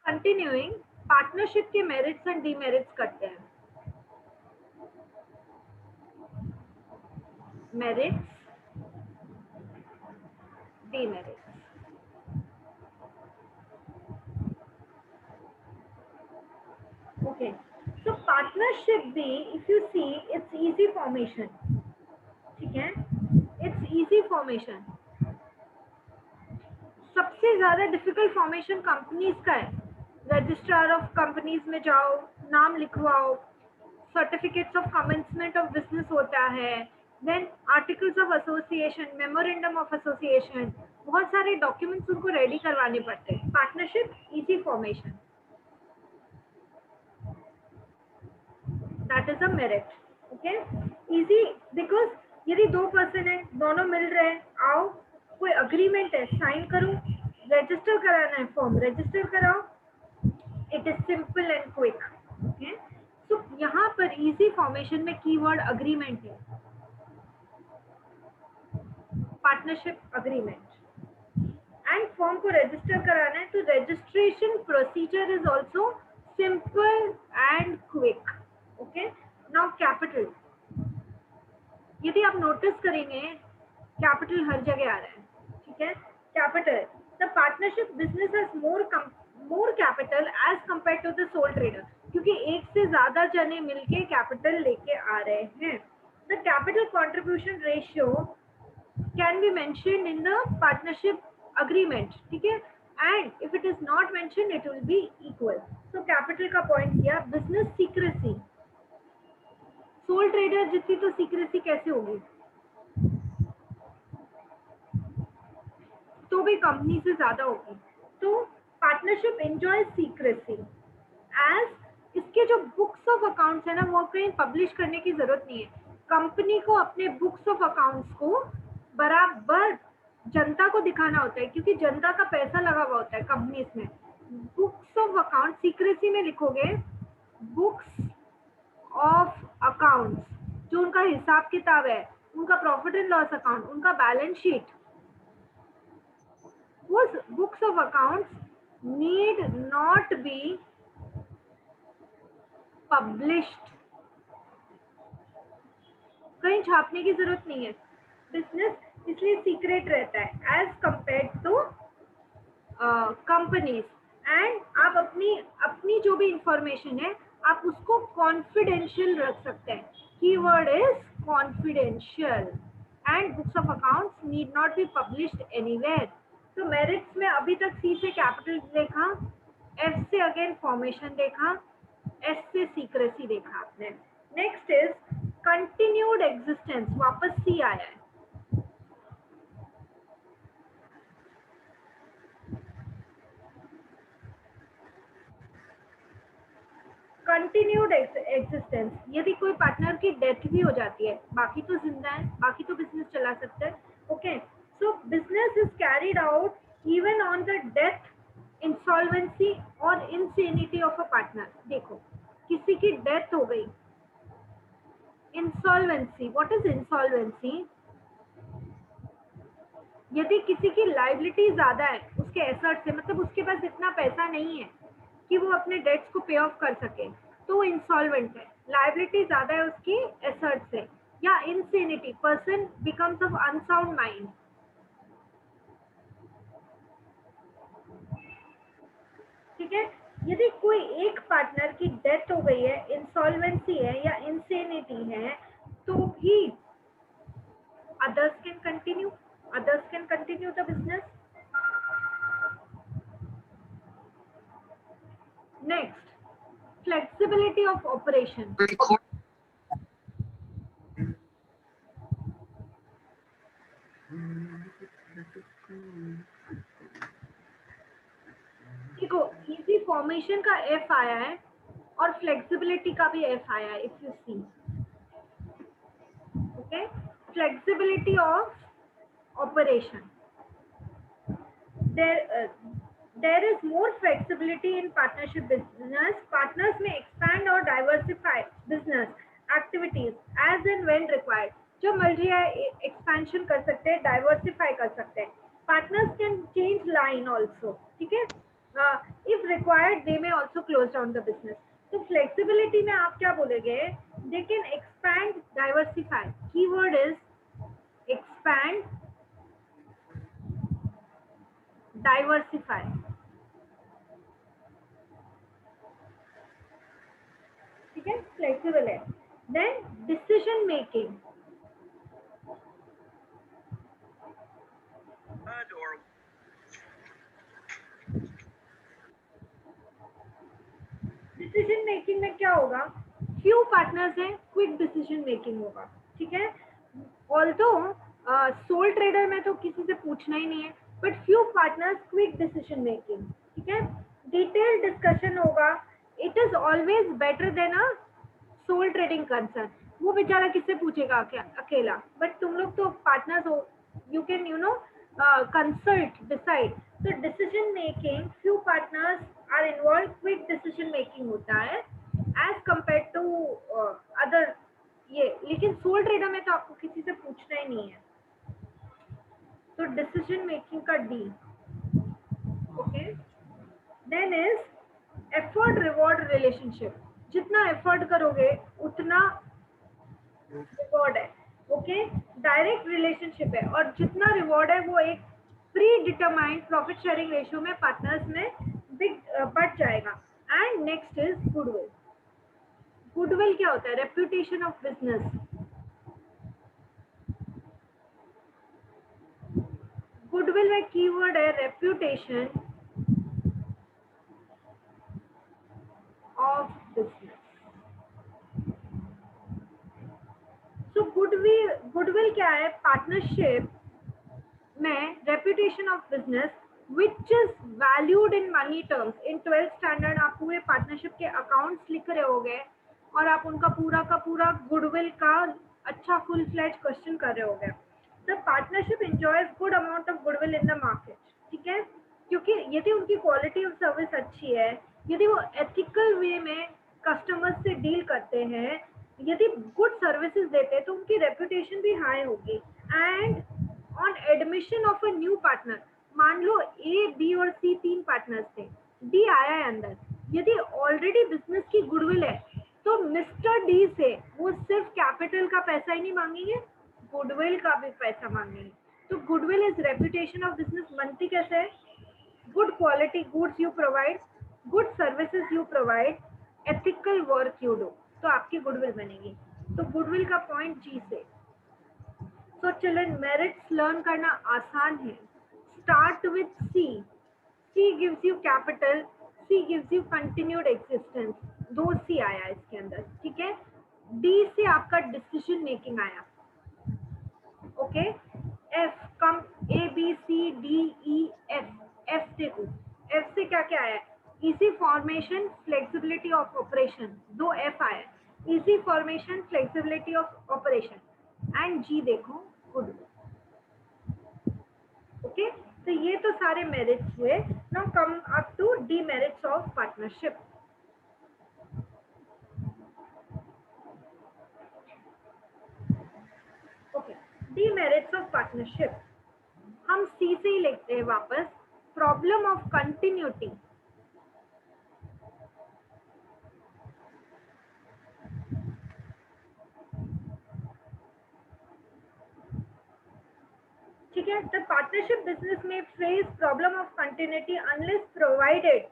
Continuing partnership के merits and demerits करते हैं. Merits, demerits. Okay, so partnership B, if you see, it's easy formation. ठीक है, it's easy formation. सबसे ज्यादा डिफिकल्ट फॉर्मेशन कंपनीज का है. रजिस्ट्रार ऑफ कंपनीज में जाओ, नाम लिखवाओ, certificates of commencement of business होता है, then articles of association, memorandum of association, बहुत सारे डॉक्यूमेंट्स उनको रेडी करवाने पड़ते हैं. Partnership easy formation, that is a merit. Okay, easy because यदि दो पर्सन है, दोनों मिल रहे हैं, आओ कोई अग्रीमेंट है, साइन करो, रजिस्टर कराना है, फॉर्म रजिस्टर कराओ, it is simple and quick. Okay, so यहाँ पर इजी फॉर्मेशन में कीवर्ड अग्रीमेंट है, पार्टनरशिप अग्रीमेंट. एंड फॉर्म को रजिस्टर कराना है, तो registration procedure is also simple and quick. Okay, now capital, यदि आप नोटिस करेंगे कैपिटल हर जगह आ रहा है. ठीक है, capital, the partnership business has more capital as compare to the sole trader, क्योंकि एक से ज्यादा जने मिलके कैपिटल लेके आ रहे हैं. The capital contribution ratio can be mentioned in the partnership agreement. ठीक है, and if it is not mentioned it will be equal. तो कैपिटल का पॉइंट किया. बिजनेस सीक्रेसी, सोल ट्रेडर जितनी तो सीक्रेसी कैसे होगी, तो भी कंपनी से ज्यादा होगी. तो पार्टनरशिप एंजॉय सीक्रेसी एज इसके जो बुक्स ऑफ अकाउंट्स है ना, वो कहीं पब्लिश करने की जरूरत नहीं है. कंपनी को अपने बुक्स ऑफ अकाउंट्स को बराबर जनता को दिखाना होता है, क्योंकि जनता का पैसा लगा हुआ होता है कंपनीज में. बुक्स ऑफ अकाउंट सीक्रेसी में लिखोगे, बुक्स ऑफ अकाउंट्स, जो उनका हिसाब किताब है, उनका प्रॉफिट एंड लॉस अकाउंट, उनका बैलेंस शीट, वो books of accounts need not be published, कहीं छापने की जरूरत नहीं है. बिजनेस इसलिए सीक्रेट रहता है as compare to companies. And आप अपनी जो भी इंफॉर्मेशन है आप उसको कॉन्फिडेंशियल रख सकते हैं. Keyword is confidential and books of accounts need not be published anywhere. तो मेरिट्स में अभी तक सी से कैपिटल देखा, एफ से अगेन फॉर्मेशन देखा, एस से सीक्रेसी देखा आपने. नेक्स्ट इज कंटिन्यूड एग्जिस्टेंस, वापस सी आया है. कंटिन्यूड एग्जिस्टेंस, यदि कोई पार्टनर की डेथ भी हो जाती है, बाकी तो जिंदा है, बाकी तो बिजनेस चला सकता है. Okay, so business is carried out even on the death, insolvency और इंसेनिटी ऑफ अ पार्टनर. देखो, किसी की डेथ हो गई, इंसॉल्वेंसी, व्हाट इज इंसॉल्वेंसी? यदि किसी की लाइबिलिटी ज्यादा है उसके एसेट से, मतलब उसके पास इतना पैसा नहीं है कि वो अपने डेट्स को पे ऑफ कर सके, तो वो इंसॉल्वेंट है. लाइबिलिटी ज्यादा है उसकी एसेट से. या insanity, person becomes of unsound mind. ठीक है, यदि कोई एक पार्टनर की डेथ हो गई है, इंसॉल्वेंसी है या इंसेनिटी है, तो भी others can continue the business. Next, flexibility of operation. देखो, इजी फॉर्मेशन का एफ आया है और फ्लेक्सिबिलिटी का भी एफ आया है. If you see, okay, flexibility of operation, there is more flexibility in partnership business. Partners may expand or diversify business activities as and when required. जो मर्जी है एक्सपेंशन कर सकते हैं, डाइवर्सिफाई कर सकते हैं. Partners can change line also. ठीक है, If required, they may also close down the business. तो flexibility में आप क्या बोलेंगे? They can expand, diversify. Keyword is expand, diversify. ठीक है, flexible है. Then decision making. Decision making में क्या होगा? फ्यू पार्टनर्स हैं, क्विक डिसीजन मेकिंग होगा. ठीक है, ऑल्दो सोल ट्रेडर में तो किसी से पूछना ही नहीं है, but few partners, quick decision making. ठीक है, डिटेल डिस्कशन होगा. It is always better than a sole trading concern. वो बेचारा किससे पूछेगा अकेला, बट तुम लोग तो पार्टनर्स हो, you can consult, decide. So decision making, few partners are involved, quick decision making होता है as compared to other. ये लेकिन सोल ट्रेडर में तो आपको किसी से पूछना ही नहीं है. तो डिसीजन मेकिंग का D. Okay, then is effort reward relationship. जितना एफर्ट करोगे उतना रिवॉर्ड है. ओके, डायरेक्ट रिलेशनशिप है और जितना रिवॉर्ड है वो एक pre determined profit sharing ratio में पार्टनर्स में बिग बढ़ जाएगा. And next is goodwill. Goodwill क्या होता है? Reputation of business. गुडविल में कीवर्ड है reputation of business. So goodwill क्या है? पार्टनरशिप में reputation of business which is valued in money terms. In 12th standard आप पूरे पार्टनरशिप के अकाउंट्स लिख रहे होगे और आप उनका पूरा का पूरा गुडविल का अच्छा फुल फ्लेज क्वेश्चन कर रहे होगे. The partnership enjoys good amount of goodwill in the market. ठीक है, क्योंकि यदि उनकी क्वालिटी ऑफ सर्विस अच्छी है, यदि वो एथिकल वे में कस्टमर्स से डील करते हैं, यदि गुड सर्विसेज देते हैं, तो उनकी रेपुटेशन भी हाई होगी. And on admission of a new partner, मान लो ए बी और सी 3 पार्टनर्स थे, डी आया है अंदर, यदि ऑलरेडी बिजनेस की गुडविल है तो मिस्टर डी से वो सिर्फ कैपिटल का पैसा ही नहीं मांगेंगे, गुडविल का भी पैसा मांगेंगे. तो goodwill is reputation of business. बनती कैसे है? Good quality goods you provide, good services you provide, ethical work you do, तो आपकी गुडविल बनेगी. तो गुडविल का पॉइंट जी से. तो चिल्ड्रन, मेरिट्स लर्न करना आसान है. Start with C. C gives you capital, C gives you continued existence. 2 C आया इसके अंदर. ठीक है, डी से आपका डिसीजन मेकिंग आया. Okay, F come, A B C D E F. F देखो, एफ से क्या क्या आया? Easy formation, flexibility of operation. 2 F आया. Easy formation, flexibility of operation. And G देखो, गुडविल. ओके, तो ये तो सारे मेरिट्स हुए. Now come up to demerits of partnership. Okay, demerits of partnership हम सी से ही लिखते हैं वापस. Problem of continuity. ठीक है, द पार्टनरशिप बिजनेस में face problem of continuity unless provided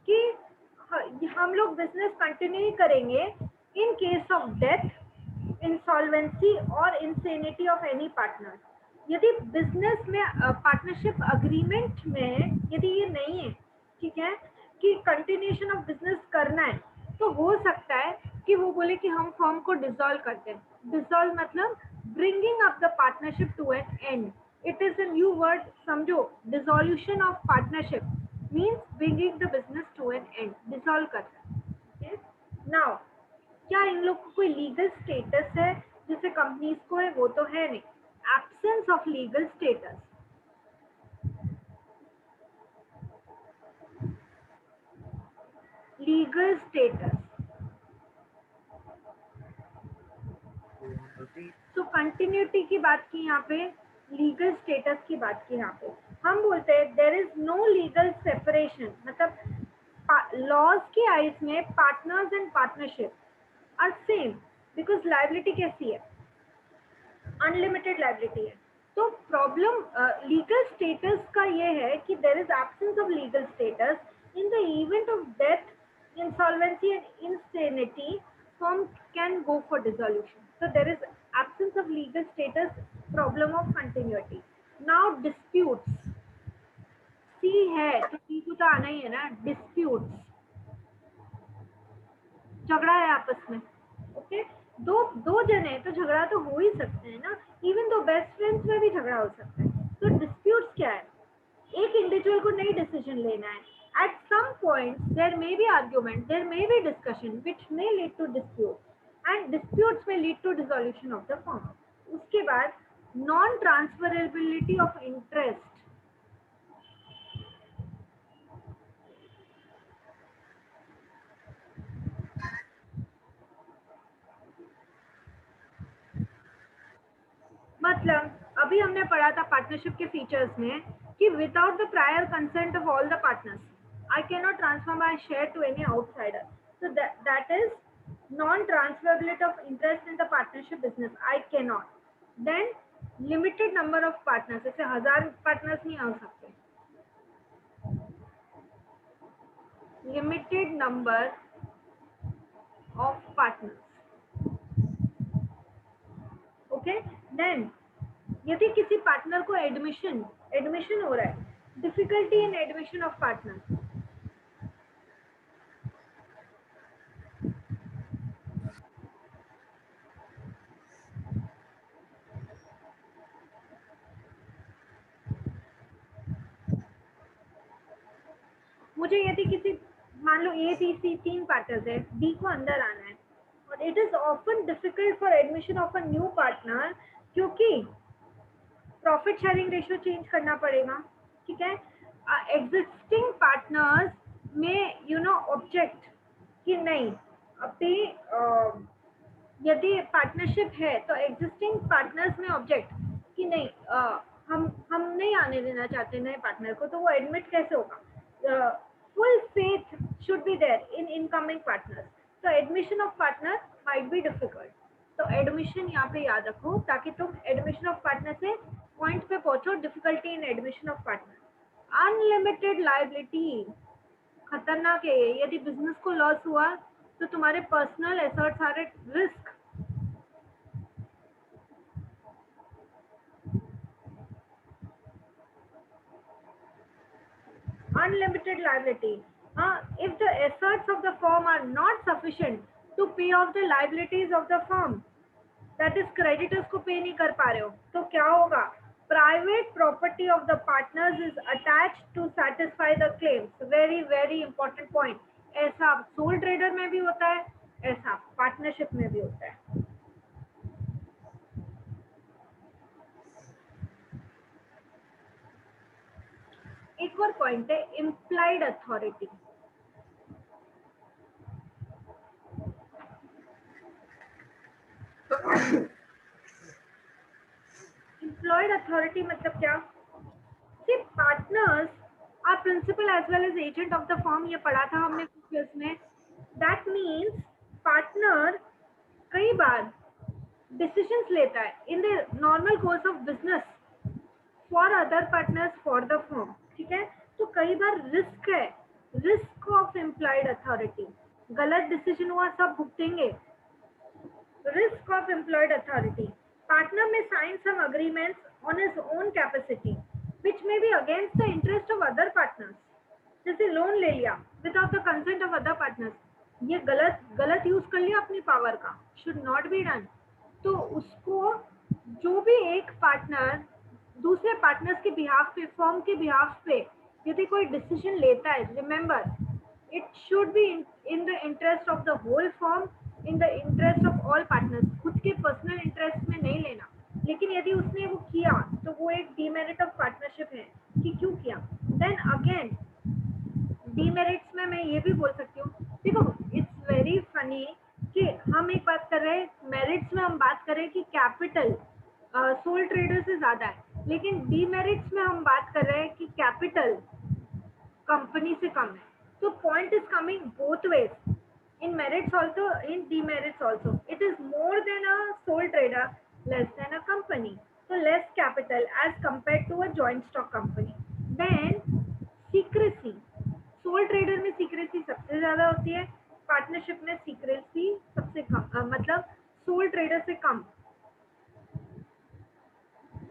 कि हम लोग बिजनेस कंटिन्यू ही करेंगे in case of death, insolvency और इंसेनिटी ऑफ एनी पार्टनर. यदि बिजनेस में पार्टनरशिप अग्रीमेंट में यदि ये नहीं है, ठीक है, कि कंटिन्यूएशन ऑफ बिजनेस करना है, तो हो सकता है कि वो बोले कि हम फर्म को डिसॉल्व करते हैं. डिसॉल्व मतलब bringing up the partnership to an end. It is a new word. समझो, dissolution of partnership means bringing the business to an end. Dissolve करना है. नाउ क्या इन लोग को कोई लीगल स्टेटस है जैसे कंपनीज को है? वो तो है नहीं. Absence of legal status. Legal status. तो कंटिन्यूटी की बात की यहाँ पे, लीगल स्टेटस की बात की यहाँ पे. हम बोलते हैं there is no legal separation, मतलब लॉज की आइज में partners and partnership are same, because liability कैसी है, अनलिमिटेड लाइबिलिटी है। तो प्रॉब्लम लीगल स्टेटस का ये है कि there is absence of legal status in the event of death, insolvency and insanity, firm can go for dissolution. So there is absence of legal status, problem of continuity. Now disputes, C है तो C को तो आना ही है ना, disputes, झगड़ा है आपस में, ओके दो दो जने तो झगड़ा तो हो ही सकते हैं ना, इवन दो बेस्ट फ्रेंड्स में भी झगड़ा हो सकता है। तो डिस्प्यूट्स क्या है, एक इंडिविजुअल को नई डिसीजन लेना है, at some point there may be argument, there may be discussion which may lead to dispute and disputes may lead to dissolution of the firm. उसके बाद non transferability of interest, मतलब अभी हमने पढ़ा था पार्टनरशिप के फीचर्स में कि without the prior consent of all the partners I can not transfer my share to any outsider, so that is non transferability of interest in the partnership business, I can not. Then limited number of partners, जैसे 1000 partners नहीं आ सकते, limited number of partners, okay. Then यदि किसी partner को admission हो रहा है, difficulty in admission of partner, मुझे यदि किसी, मान लो ए बी सी 3 पार्टनर्स है, डी को अंदर आना है और it is often difficult for admission of a new partner, क्योंकि प्रॉफिट शेयरिंग रेशियो चेंज करना पड़ेगा, ठीक है। एग्जिस्टिंग पार्टनर्स में यू नो ऑब्जेक्ट कि नहीं, अभी यदि पार्टनरशिप है तो एग्जिस्टिंग पार्टनर्स में ऑब्जेक्ट कि नहीं, हम नहीं आने देना चाहते नए पार्टनर को, तो वो एडमिट कैसे होगा, full faith should be there in incoming partners, तो admission of partner might be difficult. तो एडमिशन यहाँ पे याद रखो ताकि तुम एडमिशन ऑफ पार्टनर से पॉइंट पे पहुंचो, difficulty in admission of partner. Unlimited liability खतरनाक है, यदि बिजनेस को लॉस हुआ तो तुम्हारे पर्सनल एसेट्स सारे risk, unlimited liability. If the assets of the firm are not sufficient to pay off the liabilities of the firm, that is creditors को पे नहीं कर पा रहे हो, तो क्या होगा, private property of the partners is attached to satisfy the claims. Very very important point. ऐसा sole trader में भी होता है, ऐसा पार्टनरशिप में भी होता है। एक और पॉइंट है इम्प्लाइड अथॉरिटी। इम्प्लॉयड अथॉरिटी मतलब क्या, सिर्फ partners are principal as well as agent of the firm, ये पढ़ा था हमने कुछ में। दैट मीन्स पार्टनर कई बार डिसीजंस लेता है in the normal course of business for other partners for the firm, ठीक है। तो कई बार रिस्क है, रिस्क ऑफ एम्प्लॉयड अथॉरिटी, गलत डिसीजन हुआ सब भुगतेंगे। Risk of employed authority. Partner may sign some agreements on his own capacity, which may be against the interest of other partners. जैसे loan ले लिया without the consent of other partners, ये गलत use कर लिया अपनी पावर का, should not be done. तो उसको जो भी एक पार्टनर दूसरे पार्टनर्स के बिहाफ पे, फर्म के बिहाफ पे यदि कोई डिसीजन लेता है, remember it should be in the interest of the whole firm, in the interest of all partners, खुद के पर्सनल इंटरेस्ट में नहीं लेना। लेकिन यदि उसने वो किया तो वो एक डीमेरिट ऑफ पार्टनरशिप है कि क्यों किया। देन अगेन डीमेरिट्स में मैं ये भी बोल सकती हूँ, देखो इट्स वेरी फनी कि हम एक बात कर रहे हैं, मेरिट्स में हम बात कर रहे हैं कि कैपिटल सोल ट्रेडर से ज्यादा है, लेकिन डीमेरिट्स में हम बात कर रहे हैं कि कैपिटल कंपनी से कम है। So point is coming both ways, in merits also, in demerits also. It is more than a sole trader, less than a company, so less capital as compared to a joint stock company. Then secrecy, soul trader में secrecy सबसे ज्यादा होती है, partnership में secrecy सबसे कम, मतलब soul trader से कम,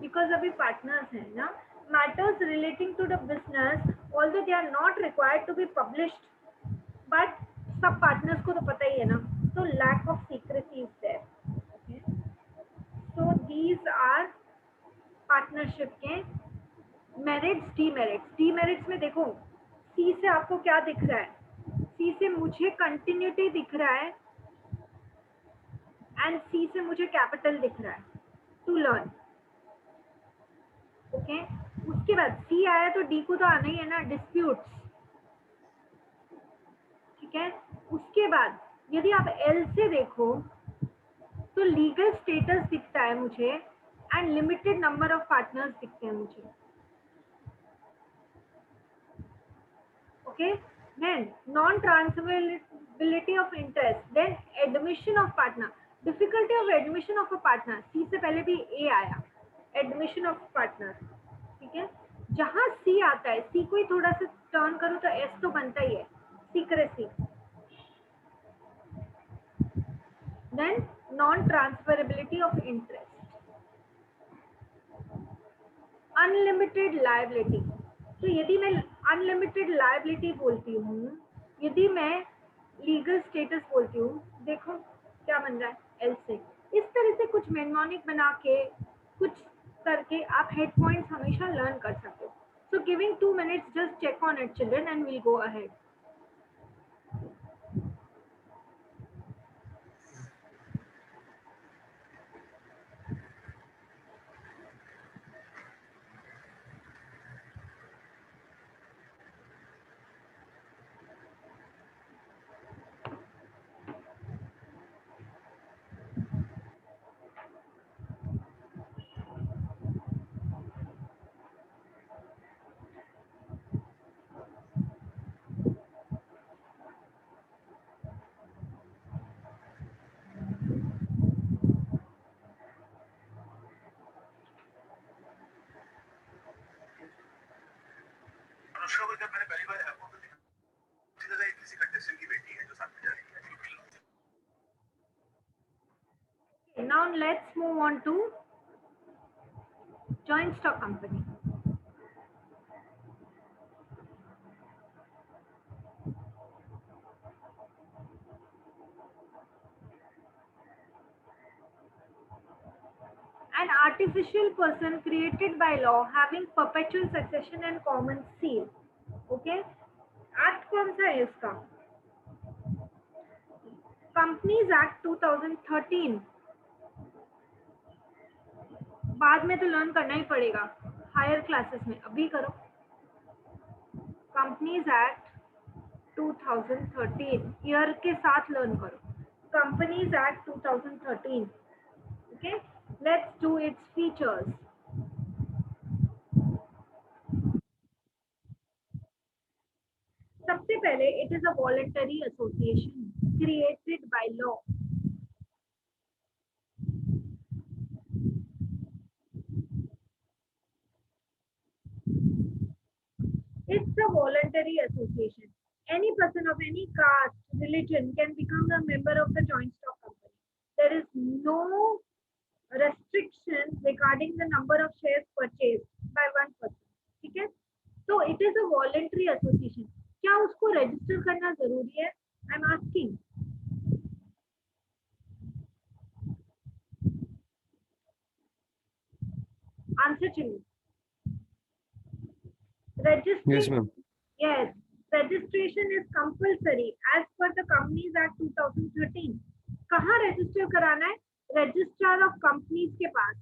because अभी पार्टनर्स हैं ना. Matters relating to the business although they are not required to be published, but सब पार्टनर्स को तो पता ही है ना, तो lack of secrecy is there. Okay, so these are partnership के मेरिट्स, डीमेरिट्स. डीमेरिट्स में देखो, सी से आपको क्या दिख रहा है? सी से मुझे कंटिन्यूटी दिख रहा है एंड सी से मुझे कैपिटल दिख रहा है टू लर्न. ओके, उसके बाद सी आया तो डी को तो आना ही है ना, डिस्प्यूट्स. ठीक है, उसके बाद यदि आप एल से देखो तो लीगल स्टेटस दिखता है मुझे and limited number of partners दिखते हैं मुझे. Okay, then non transferability of interest, then admission of partner, difficulty of admission of a partner. C से पहले भी ए आया, एडमिशन ऑफ पार्टनर. ठीक है, जहां सी आता है, सी को ही थोड़ा सा टर्न करो तो एस तो बनता ही है, secrecy. Then non transferability of interest, unlimited liability. तो यदि मैं अनलिमिटेड लायबिलिटी बोलती हूँ, यदि मैं लीगल स्टेटस बोलती हूँ, देखो क्या बन रहा है एल से. इस तरह से कुछ मेमोनिक बना के, कुछ करके आप हेड पॉइंट्स हमेशा लर्न कर सकते हो. So giving 2 minutes, just check on it children and will go ahead. Anushka को जब मैंने पहली बार एयरपोर्ट पे देखा, सीधा किसी कंटेस्टेंट की बेटी है जो साथ में जा रही है. Now let's move on to joint stock company. An artificial person created by law having perpetual succession and common seal. Okay, act कौन सा है इसका? Companies act 2013. बाद में तो लर्न करना ही पड़ेगा हायर क्लासेस में, अभी करो. कंपनीज एक्ट 2013 ईयर के साथ लर्न करो. Companies act 2013. Okay, let's do its features. सबसे पहले, it is a voluntary association created by law. It's a voluntary association. Any person of any caste, religion can become a member of the joint stock company. There is no restriction regarding the number of shares purchased by one person. ठीक है, तो it is a voluntary association. क्या उसको register करना जरूरी है? I'm asking. Answer to me. Registration. Yes, ma'am. Yes, registration is compulsory as per the Companies Act 2013. कहाँ register कराना है? रजिस्ट्रार ऑफ कंपनीज के पास.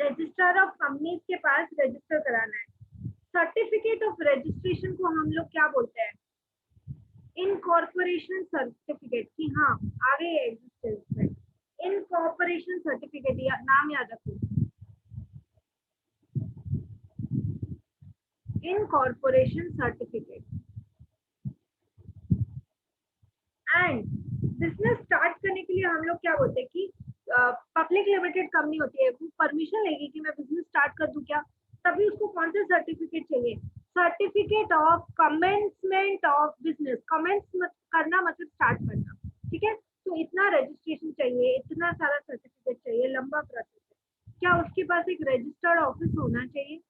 रजिस्ट्रार ऑफ कंपनीज के पास रजिस्टर कराना है. सर्टिफिकेट ऑफ रजिस्ट्रेशन को हम लोग क्या बोलते हैं? इनकॉर्पोरेशन सर्टिफिकेट की हाँ आ गई है एग्जिस्टेंस में, इनकॉर्पोरेशन सर्टिफिकेट या नाम याद रखो, incorporation certificate. And business start करने के लिए हम लोग क्या बोलते हैं कि पब्लिक लिमिटेड कंपनी होती है, वो परमिशन लेगी कि मैं बिजनेस स्टार्ट कर दूं क्या, तभी उसको कौन सा सर्टिफिकेट चाहिए, certificate of commencement of business. Commence करना मतलब स्टार्ट करना, ठीक है। तो इतना रजिस्ट्रेशन चाहिए, इतना सारा सर्टिफिकेट चाहिए, लंबा प्रोसेस है। क्या उसके पास एक रजिस्टर्ड ऑफिस होना चाहिए?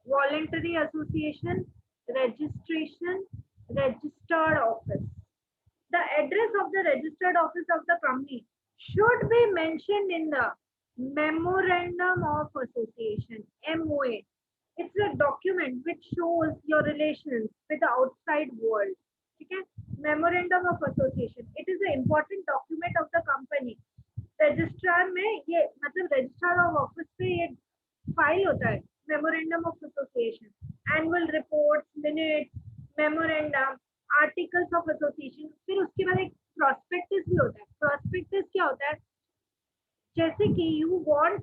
Voluntary association, registration, registered office. The address of the registered office of the company should be mentioned in the Memorandum of Association, MOA. It's a document which shows your relations with the outside world. Okay? Memorandum of Association. It is an important document of the company. Registrar में ये मतलब registrar of office पे ये file होता है, memorandum of association, annual reports, minutes, memorandum, articles of association. फिर उसके बाद एक प्रोस्पेक्टस भी होता है। प्रोस्पेक्टस क्या होता है? जैसे कि यू वांट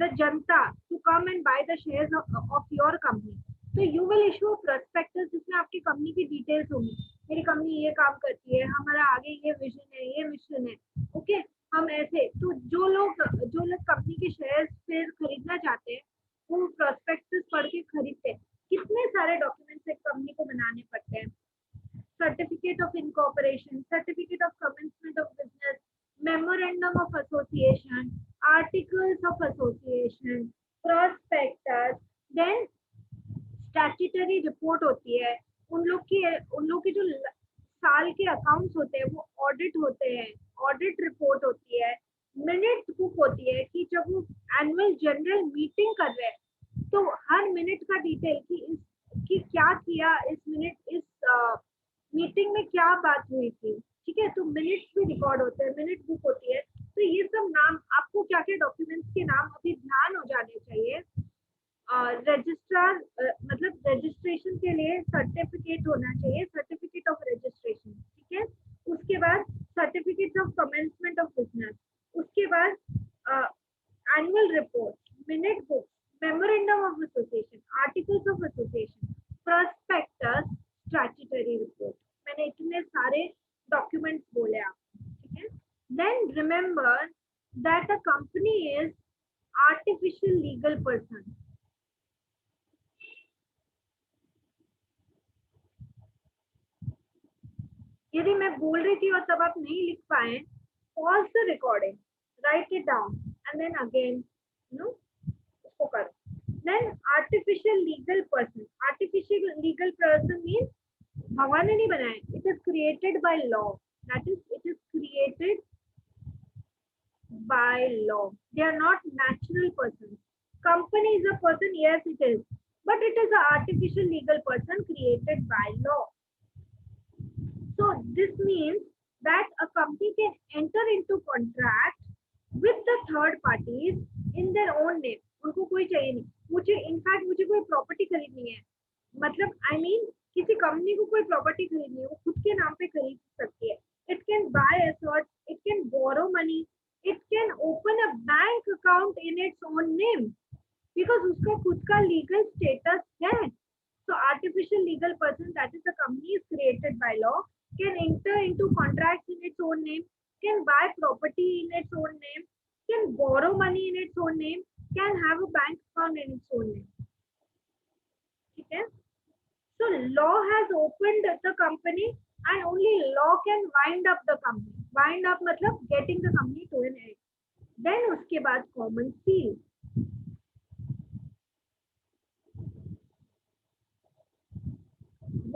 द जनता to come and buy the shares of your company, तो यू विल इशू प्रोस्पेक्टस जिसमें आपकी कंपनी की डिटेल्स होंगी, मेरी कंपनी ये काम करती है, हमारा आगे ये विजन है, ये मिशन है, ओके। हम ऐसे तो जो लोग कंपनी के शेयर्स फिर खरीदना चाहते हैं वो प्रोस्पेक्टस पढ़ के खरीदते हैं। कितने सारे डॉक्यूमेंट्स एक कंपनी को बनाने पड़ते हैं, certificate of incorporation, certificate of commencement of business, memorandum of association, articles of association, prospectus, then statutory report होती है। उन लोग की जो साल के अकाउंट्स होते हैं वो ऑडिट होते हैं, ऑडिट रिपोर्ट होती है, मिनट बुक होती है कि जब वो एनुअल जनरल मीटिंग कर रहे हैं तो हर मिनट का डिटेल कि क्या किया इस मिनट, इस मीटिंग में क्या बात हुई थी, ठीक है। तो मिनट्स भी रिकॉर्ड होते हैं, मिनट बुक होती है। तो ये सब नाम आपको क्या क्या डॉक्यूमेंट्स के नाम अभी ध्यान हो जाने चाहिए। रजिस्ट्रार मतलब रजिस्ट्रेशन के लिए सर्टिफिकेट होना चाहिए, सर्टिफिकेट ऑफ रजिस्ट्रेशन, ठीक है। उसके बाद certificate of commencement of business, उसके बाद annual report, minute book, memorandum of association, articles of association, prospectus, statutory report. मैंने इतने सारे डॉक्यूमेंट्स बोले आपको, ठीक है। Then remember that a company is artificial legal person. यदि मैं बोल रही थी और तब आप नहीं लिख पाए, pause the recording, write it down and then again no उसको करो। Then artificial legal person, artificial legal person means भगवान ने नहीं बनाया, it is created by law, that is it is created by law. They are not natural persons. Company is a person, yes it is, but it is an artificial legal person created by law. So this means that a company can enter into contract with the third parties in their own name. उनको कोई चाहिए नहीं, मुझे in fact मुझे कोई property खरीदनी है, मतलब आई मीन किसी कंपनी को कोई प्रॉपर्टी खरीदनी है वो खुद के नाम पे खरीद सकती है। It can buy assets, it can borrow money, it can open a bank account in its own name because उसका खुद का legal status है। So artificial legal person, that is the company is created by law, can enter into contracts in its own name, can buy property in its own name, can borrow money in its own name, can have a bank account in its own name, ठीक है। So law has opened the company and only law can wind up the company. Wind up मतलब getting the company to an end. Then उसके बाद common seal.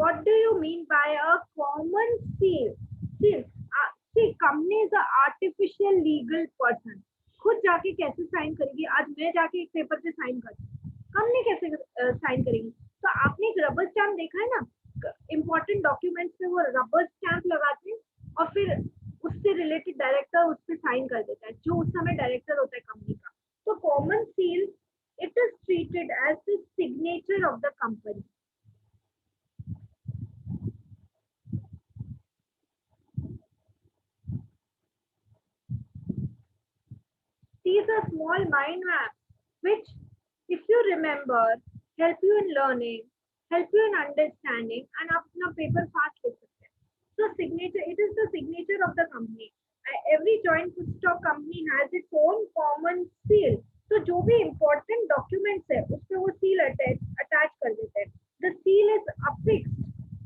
What do you mean by a common seal? Seal. See, company is a artificial legal person. खुद जाके कैसे sign करेगी? आज मैं जाके एक पेपर पे साइन करती हूँ, कंपनी कैसे साइन करेगी? तो आपने एक रबर स्टैम्प देखा है ना, इम्पोर्टेंट डॉक्यूमेंट्स पे वो रबर स्टैम्प लगाते हैं और फिर उससे रिलेटेड डायरेक्टर उस पर साइन कर देता है, जो उस समय डायरेक्टर होता है कंपनी का। तो common treated as the signature of the company. These are small mind maps which, if you remember, help you in learning, help you in understanding, and अपना paper fast लिख सकते हैं. So signature, it is the signature of the company. Every joint food stock company has its own common seal. तो जो भी important documents है, उसपे वो seal attach कर देते हैं. The seal is affixed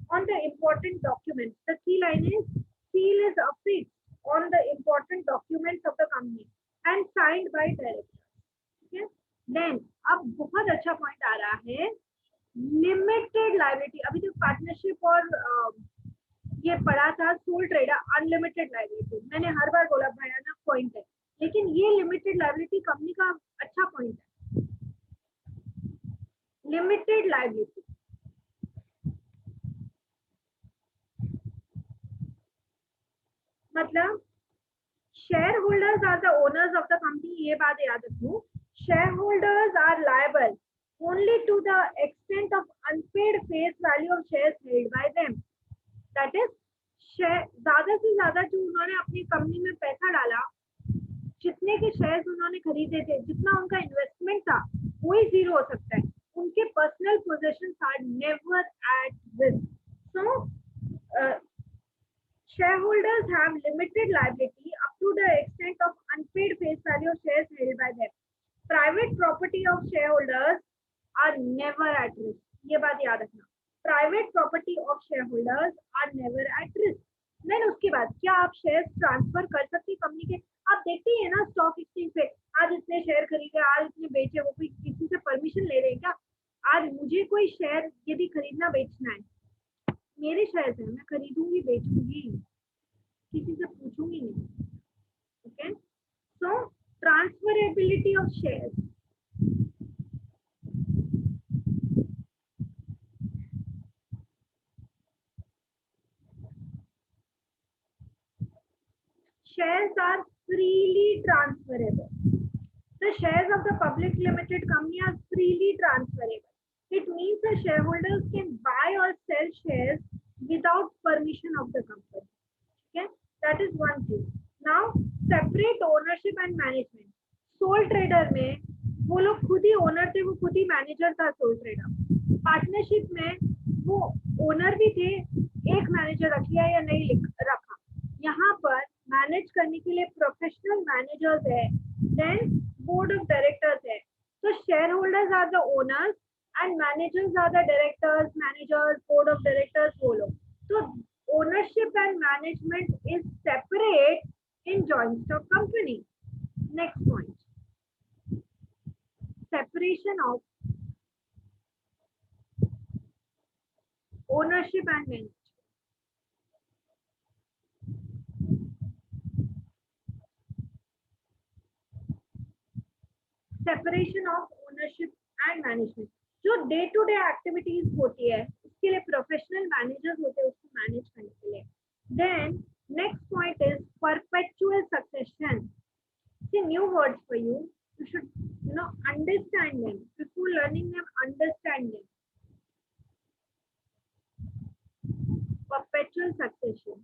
on the important documents. The key line is seal is affixed on the important documents of the company and signed by directors. Okay? Then अब बहुत अच्छा point आ रहा है limited liability. अभी तक partnership और ये पढ़ा था सोल ट्रेडर अनलिमिटेड लायबिलिटी. मैंने हर बार बोला भयानक पॉइंट है, लेकिन ये लिमिटेड लायबिलिटी कंपनी का अच्छा पॉइंट है. लिमिटेड लायबिलिटी मतलब shareholders are the owners of the company. ये बात याद रखो. Shareholders are liable only to the extent of unpaid face value of shares held by them. That is, ज्यादा से ज्यादा जो उन्होंने अपनी कंपनी में पैसा डाला, जितने के शेयर्स उन्होंने खरीदे थे, जितना उनका इन्वेस्टमेंट था, वही जीरो हो सकता है. उनके personal positions are never at risk. So shareholders have limited liability up to the extent of unpaid face value of shares held by them. Private property of shareholders are never at risk. ये बात याद रखना. Private property of shareholders are never at risk. Then उसके बाद क्या आप shares transfer कर सकते हैं कंपनी के? आप देखते हैं ना स्टॉक एक्सचेंज पे, आज इतने शेयर खरीदे, आज इतने बेचे, वो कोई किसी से परमिशन ले रहे हैं क्या? आज मुझे कोई शेयर यदि खरीदना बेचना है, मेरे शेयर्स हैं, मैं खरीदूंगी बेचूंगी, किसी से पूछूंगी नहीं. Okay, so transferability of shares. Shares are freely transferable. The shares of the public limited company are freely transferable. It means the shareholders can buy or sell shares without permission of the company. Okay, that is one thing. Now, separate ownership and management. Sole trader में वो लोग खुद ही owner थे, वो खुद ही manager था. Soul trader partnership में वो ओनर भी थे, एक मैनेजर रख लिया या नहीं रखा. यहाँ पर मैनेज करने के लिए प्रोफेशनल मैनेजर्स है, देन बोर्ड ऑफ डायरेक्टर्स है. तो shareholders are the owners and managers are the directors, managers, board of directors वो लोग. तो ownership and management is separate in joint stock company. Next point, separation of ownership and management. Separation of ownership and management. जो day to day activities होती है उसके लिए professional managers होते हैं उसको मैनेज करने के लिए. Then next point is perpetual succession. See, new words for you. You should, understand them before learning them. Understand them. Perpetual succession.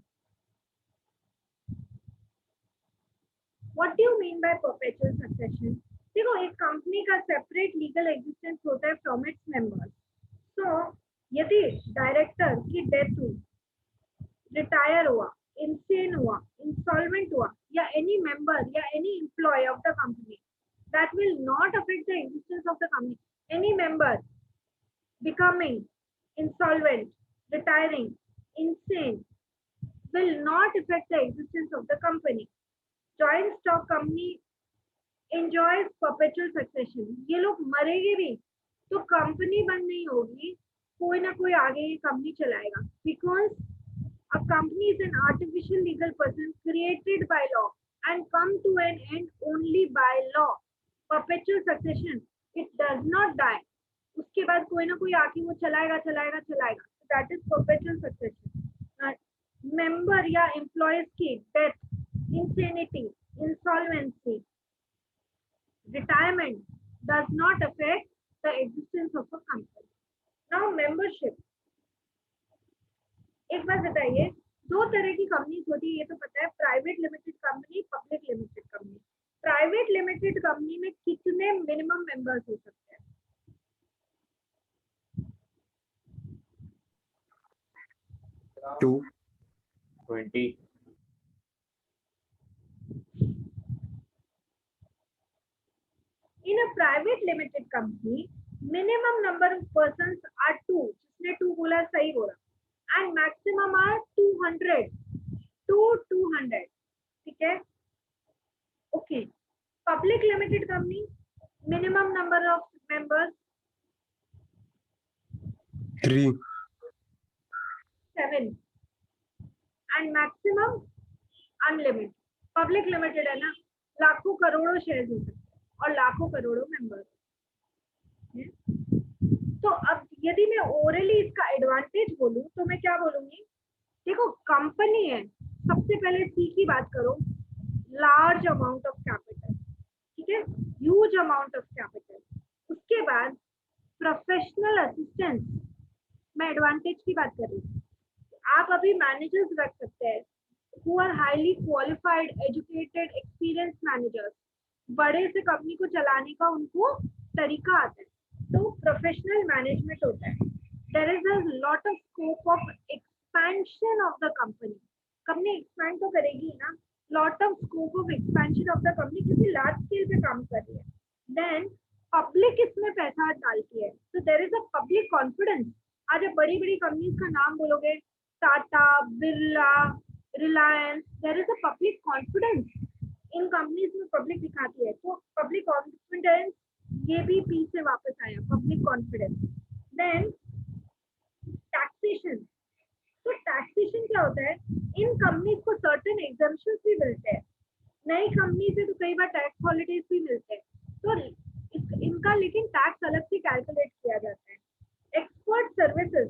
What do you mean by perpetual succession? देखो, एक company का separate legal existence होता है from its members. सो यदि director की death हुई, retire हुआ, insane हुआ, इंसॉल्वेंट हुआ, या एनी मेंबर या any employ of the company, that will not affect the existence of the company. Any member becoming insolvent, retiring, insane will not affect the existence of the company. Joint stock company enjoys perpetual succession. ये लोग मरेंगे भी तो company बंद नहीं होगी, कोई ना कोई आगे ये कंपनी चलाएगा. Because a company is an artificial legal person created by law and come to an end only by law. Perpetual succession, it does not die. उसके बाद कोई ना कोई आके वो चलाएगा चलाएगा चलाएगा. That is perpetual succession. Member या एम्प्लॉयज की death, insanity, insolvency, retirement does not affect the existence of a company. Now membership. एक बात बताइए, दो तरह की कंपनीज होती है ये तो पता है, private limited company, public limited company. Private limited company में कितने मिनिमम मेंबर्स हो सकते हैं? 220. In a private limited company, minimum number of persons are 2. जिसने 2 बोला सही बोला, and maximum are 200 to 200. ठीक है? Okay. Public limited company, minimum number of members 3. 7 and maximum unlimited. Public limited है ना, लाखों करोड़ों शेयर हो सकते हैं और लाखों करोड़ों मेंबर्स। तो अब यदि मैं ओरली इसका एडवांटेज बोलूं तो मैं क्या बोलूंगी? देखो कंपनी है, सबसे पहले सी की बात करो, लार्ज अमाउंट ऑफ कैपिटल, ठीक है, ह्यूज अमाउंट ऑफ कैपिटल। उसके बाद प्रोफेशनल असिस्टेंस, मैं एडवांटेज की बात कर रही हूँ। आप अभी मैनेजर्स रख सकते हैं who are highly qualified, educated, experienced managers, बड़े से कंपनी को चलाने का उनको तरीका आता है, तो प्रोफेशनल मैनेजमेंट होता है। There is a lot of scope of expansion of the company. Company expand तो करेगी ना, lot of scope of expansion of the company, क्योंकि लार्ज स्केल पे काम कर रही है। देन पब्लिक इसमें पैसा डालती है, तो there is a public confidence. आज आप बड़ी बड़ी कंपनीज का नाम बोलोगे, Tata, Birla, Reliance, there is a public confidence. इन कंपनीज में पब्लिक दिखाती है, तो पब्लिक कॉन्फिडेंस, ये भी पी से वापस आया, पब्लिक कॉन्फिडेंस। Then taxation. तो टैक्सेशन क्या होता है? इन कंपनीज को सर्टेन एग्जम्पशंस भी मिलते हैं, नई कंपनी से तो कई बार टैक्स हॉलिडेज भी मिलते हैं, तो इनका लेकिन टैक्स अलग से कैलकुलेट किया जाता है। एक्सपर्ट सर्विसेज,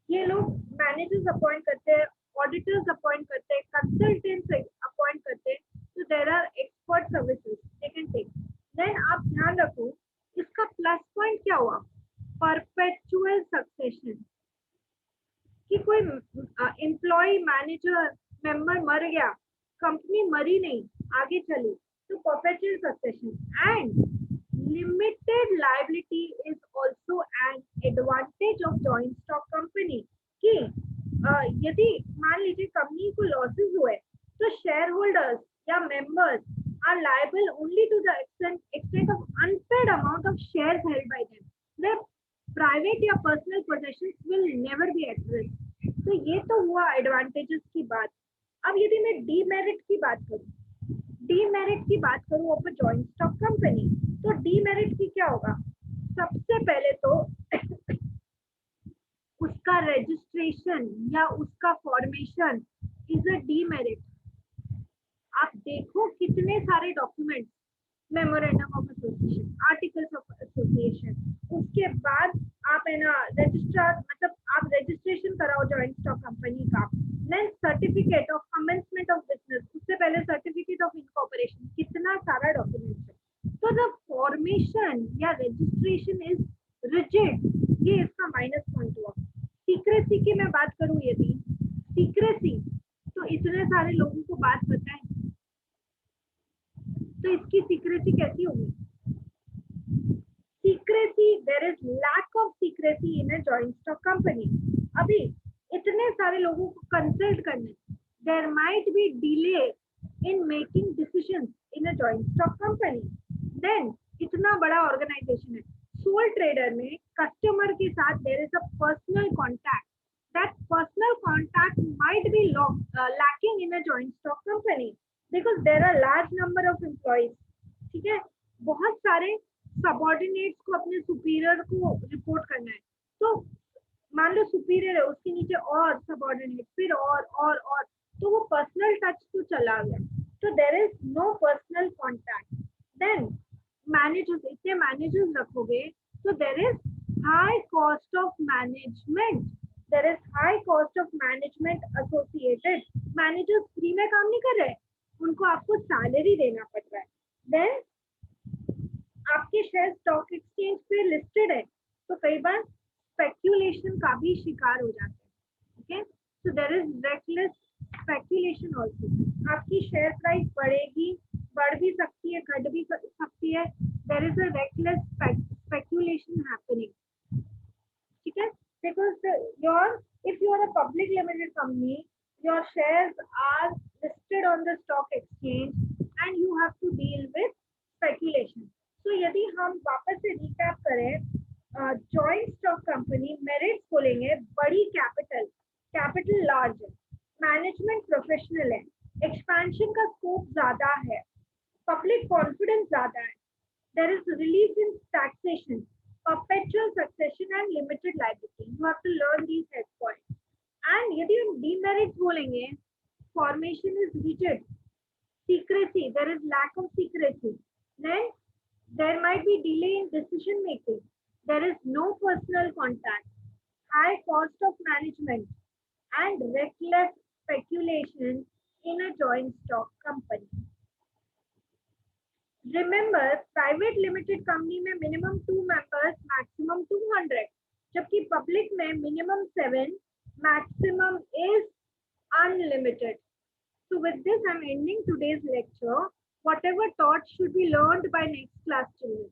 ये लोग मैनेजर्स अपॉइंट करते हैं, ऑडिटर्स अपॉइंट करते हैं, कंसल्टेंट्स अपॉइंट करते हैं, तो there are expert services they can take. Then आप ध्यान रखो, इसका प्लस पॉइंट क्या हुआ? परपेचुअल सक्सेशन, कि कोई एम्प्लॉय, मैनेजर, मेंबर मर गया, कंपनी मरी नहीं, आगे चली, तो perpetual succession. And limited liability is also an advantage of joint stock company, कि यदि मान लीजिए कंपनी को लॉसेस हुए, तो शेयर होल्डर्स या members are liable only to the extent of unpaid amount of shares held by them. Their private या personal possessions will never be at risk. तो ये तो हुआ एडवांटेजेस की बात। अब यदि मैं डीमेरिट की बात करूं of a joint stock company, तो डीमेरिट की क्या होगा? सबसे पहले तो उसका रजिस्ट्रेशन या उसका फॉर्मेशन इज अ डीमेरिट। आप देखो कितने सारे documents, memorandum of association, articles of association, उसके बाद आप है ना रजिस्ट्रार, मतलब आप रजिस्ट्रेशन कराओ जॉइंट स्टॉक कंपनी का, then certificate of commencement of business, उससे पहले सर्टिफिकेट ऑफ इनकॉर्पोरेशन, कितना सारा डॉक्यूमेंट्स है। तो द फॉर्मेशन या रजिस्ट्रेशन इज रिजिड, ये इसका माइनस पॉइंट हुआ। सीक्रेसी की मैं बात करूं, यदि सीक्रेसी, तो इतने सारे लोगों को बात पता है, तो इसकी सीक्रेसी कैसी होगी? Secrecy, there is lack of secrecy in a joint stock company. अभी इतने सारे लोगों को कंसल्ट करने, there might be delay in making decisions in a joint stock company. Then इतना बड़ा ऑर्गेनाइजेशन है, सोल ट्रेडर में कस्टमर के साथ there is a personal contact, that personal contact might be lacking in a joint stock company because there are large number of employees, ठीक है, बहुत सारे सबऑर्डिनेट्स को अपने सुपीरियर को रिपोर्ट करना है, तो मान लो सुपीरियर है, उसके नीचे और सबऑर्डिनेट, फिर और, तो वो पर्सनल टच तो चला गया, तो there is no personal contact. Then managers, इतने मैनेजर्स रखोगे तो there is high cost of management, there is high cost of management associated. Managers free में काम नहीं कर रहे, उनको आपको सैलरी देना पड़ रहा है। देन आपके शेयर स्टॉक एक्सचेंज पे ये लिस्टेड है तो कई बार स्पेक्यूलेशन का भी शिकार हो जाते हैं. Okay, so there is reckless speculation also. आपकी शेयर प्राइस बढ़ेगी, बढ़ भी सकती है, घट भी सकती है. There is a reckless speculation happening. ठीक है, because your if you are a public limited company, your shares are listed on the stock exchange and you have to deal with speculation. So यदि हम वापस से recap करें, joint stock company merits बोलेंगे, बड़ी capital large है, management professional है, expansion का स्कोप ज्यादा है, पब्लिक कॉन्फिडेंस ज्यादा है, there is relief in taxation, perpetual succession and limited liability. You have to learn these head points. And यदि हम demerits बोलेंगे, formation is rigid, secrecy, there is lack of secrecy. Then there might be delay in decision making. There is no personal contact, high cost of management, and reckless speculation in a joint stock company. Remember, private limited company में minimum 2 members, maximum 200, जबकि public में minimum 7, maximum is unlimited. So with this, I'm ending today's lecture. Whatever taught should be learned by next class children.